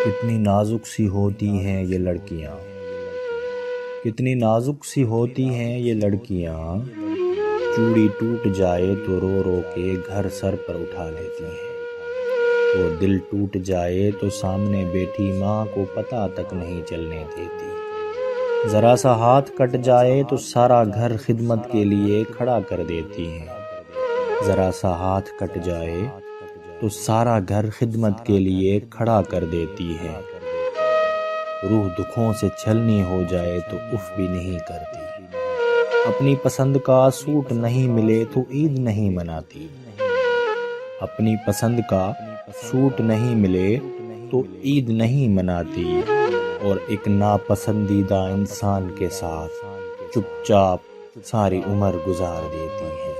کتنی نازک سی ہوتی ہیں یہ لڑکیاں، کتنی نازک سی ہوتی ہیں یہ لڑکیاں، چوڑی ٹوٹ جائے تو رو رو کے گھر سر پر اٹھا لیتی ہیں، وہ دل ٹوٹ جائے تو سامنے بیٹھی ماں کو پتہ تک نہیں چلنے دیتی، ذرا سا ہاتھ کٹ جائے تو سارا گھر خدمت کے لیے کھڑا کر دیتی ہیں، ذرا سا ہاتھ کٹ جائے تو سارا گھر خدمت کے لیے کھڑا کر دیتی ہے، روح دکھوں سے چھلنی ہو جائے تو اف بھی نہیں کرتی، اپنی پسند کا سوٹ نہیں ملے تو عید نہیں مناتی، اپنی پسند کا سوٹ نہیں ملے تو عید نہیں مناتی، اور ایک ناپسندیدہ انسان کے ساتھ چپ چاپ ساری عمر گزار دیتی ہے۔